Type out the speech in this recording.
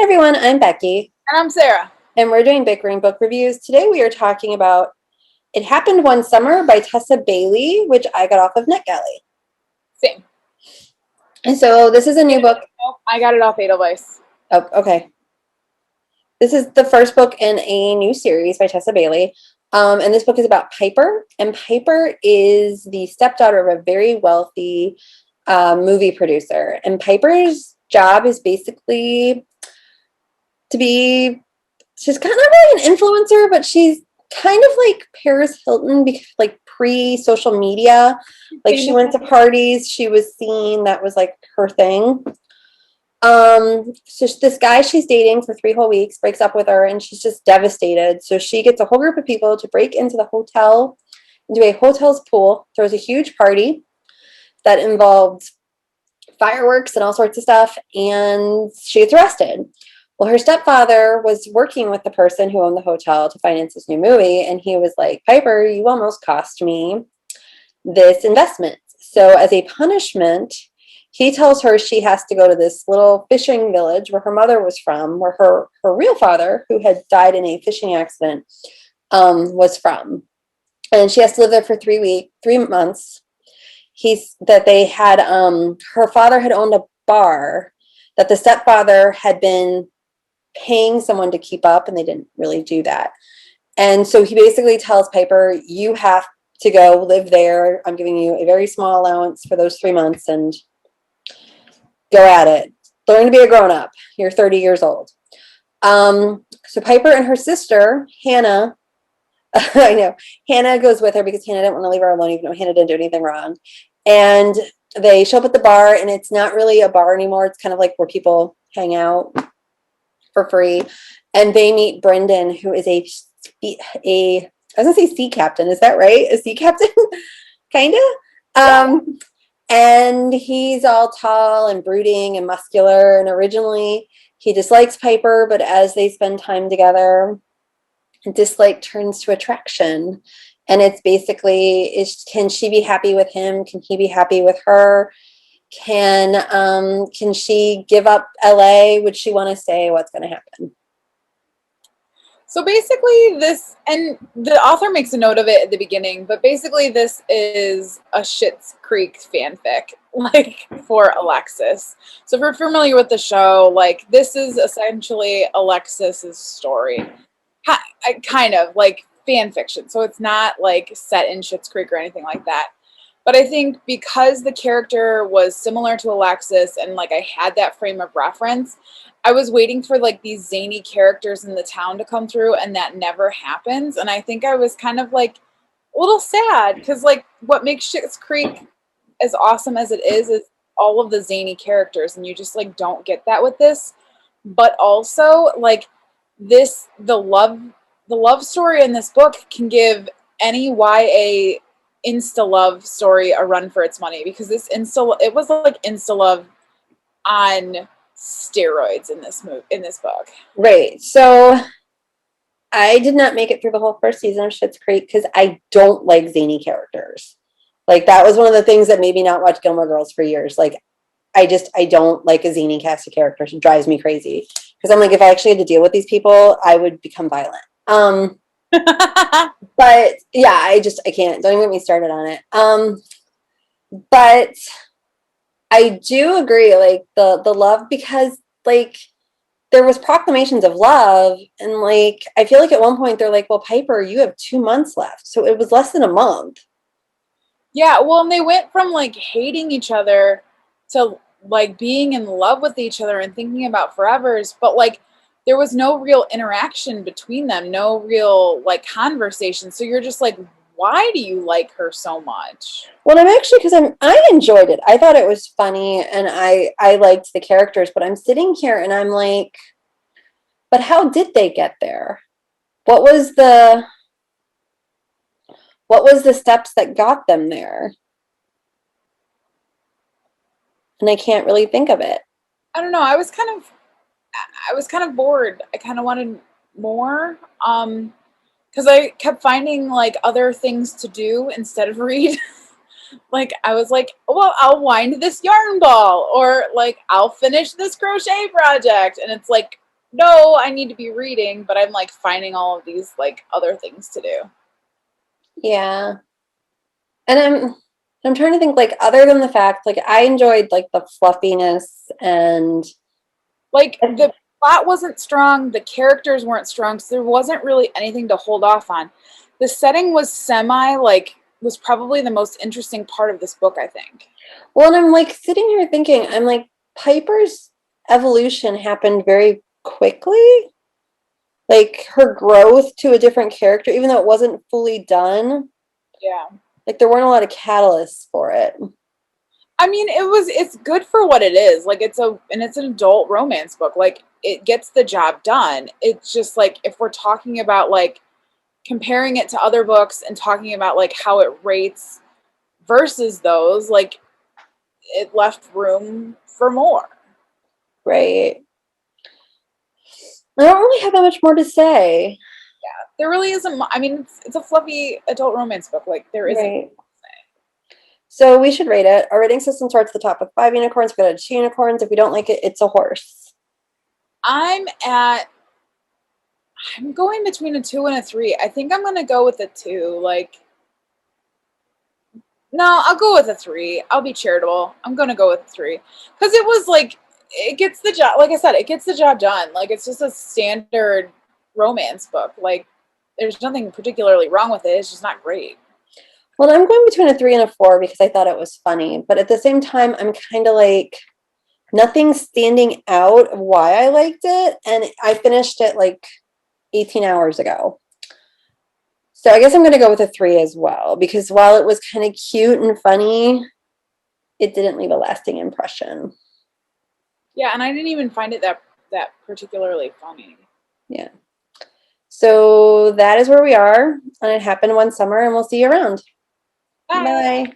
everyone, I'm Becky. And I'm Sarah. And we're doing Bickering Book Reviews. Today we are talking about It Happened One Summer by Tessa Bailey, which I got off of NetGalley. Same. And so this is a new book. Nope, I got it off Edelweiss. Oh, okay. This is the first book in a new series by Tessa Bailey. And this book is about Piper. And Piper is the stepdaughter of a very wealthy movie producer. And Piper's job is basically to be, she's kind of really an influencer, but she's kind of like Paris Hilton, like pre-social media. Like she went to parties, she was seen, that was like her thing. So this guy she's dating for 3 whole weeks breaks up with her and she's just devastated. So she gets a whole group of people to break into the hotel, into a hotel's pool, throws a huge party that involved fireworks and all sorts of stuff, and she gets arrested. Well, her stepfather was working with the person who owned the hotel to finance this new movie, and he was like, Piper, you almost cost me this investment. So as a punishment, he tells her she has to go to this little fishing village where her mother was from, where her real father, who had died in a fishing accident, was from. And she has to live there for 3 months. Her father had owned a bar that the stepfather had been paying someone to keep up, and they didn't really do that. And so he basically tells Piper, you have to go live there. I'm giving you a very small allowance for those 3 months and go at it. Learn to be a grown-up. You're 30 years old. So Piper and her sister, Hannah, I know, Hannah goes with her because Hannah didn't want to leave her alone, even though Hannah didn't do anything wrong. And they show up at the bar, and it's not really a bar anymore. It's kind of like where people hang out for free. And they meet Brendan, who is I was gonna say sea captain. Is that right? A sea captain? Kind of. Yeah. And he's all tall and brooding and muscular. And originally he dislikes Piper, but as they spend time together, dislike turns to attraction. And it's basically, can she be happy with him? Can he be happy with her? Can she give up LA? Would she want to stay? What's going to happen? So basically this, and the author makes a note of it at the beginning, but basically this is a Schitt's Creek fanfic, like, for Alexis. So if you're familiar with the show, like, this is essentially Alexis's story. Kind of like fan fiction. So it's not like set in Schitt's Creek or anything like that. But I think because the character was similar to Alexis and like I had that frame of reference, I was waiting for like these zany characters in the town to come through, and that never happens. And I think I was kind of like a little sad because like what makes Schitt's Creek as awesome as it is all of the zany characters, and you just like don't get that with this. But also like the love story in this book can give any YA insta love story a run for its money, because it was like insta love on steroids in this book. Right. So I did not make it through the whole first season of Schitt's Creek because I don't like zany characters. Like that was one of the things that made me not watch Gilmore Girls for years. Like I don't like a zany cast of characters. It drives me crazy because I'm like, if I actually had to deal with these people, I would become violent. But yeah, I can't. Don't even get me started on it. But I do agree, like the love, because like there was proclamations of love, and like I feel like at one point they're like, well, Piper, you have 2 months left. So it was less than a month. Yeah, well, and they went from like hating each other to like being in love with each other and thinking about forevers, but like there was no real interaction between them, no real like conversation. So you're just like, why do you like her so much? Well, I'm actually, because I enjoyed it. I thought it was funny, and I liked the characters, but I'm sitting here and I'm like, but how did they get there? What was the steps that got them there? And I can't really think of it. I don't know. I was kind of bored. I kind of wanted more. Because I kept finding like other things to do instead of read. Like I was like, well, I'll wind this yarn ball, or like I'll finish this crochet project, and it's like know I need to be reading, but I'm like finding all of these like other things to do. Yeah. And I'm trying to think, like, other than the fact, like, I enjoyed like the fluffiness and Like the plot wasn't strong, the characters weren't strong, so there wasn't really anything to hold off on. The setting was semi like was probably the most interesting part of this book, I think. well, and I'm like sitting here thinking, I'm like, Piper's evolution happened very quickly. Like her growth to a different character, even though it wasn't fully done, Yeah. like there weren't a lot of catalysts for it. I mean, it's good for what it is. Like it's an adult romance book. Like it gets the job done. It's just like if we're talking about like comparing it to other books and talking about like how it rates versus those, like it left room for more. Right. I don't really have that much more to say. There really isn't. I mean, it's a fluffy adult romance book. Like there isn't. Right. So we should rate it. Our rating system starts at the top with 5 unicorns. We go to 2 unicorns. If we don't like it, it's a horse. I'm at. I'm going between a 2 and a 3. I think I'm gonna go with a 2. Like, no, I'll go with a 3. I'll be charitable. I'm gonna go with a 3 because it was like it gets the job. Like I said, it gets the job done. Like it's just a standard romance book. Like there's nothing particularly wrong with it. It's just not great. Well, I'm going between a 3 and a 4 because I thought it was funny. But at the same time, I'm kind of like nothing standing out of why I liked it. And I finished it like 18 hours ago. So I guess I'm going to go with a 3 as well because while it was kind of cute and funny, it didn't leave a lasting impression. Yeah, and I didn't even find it that particularly funny. Yeah. So that is where we are. And it happened one summer, and we'll see you around. Bye. Bye.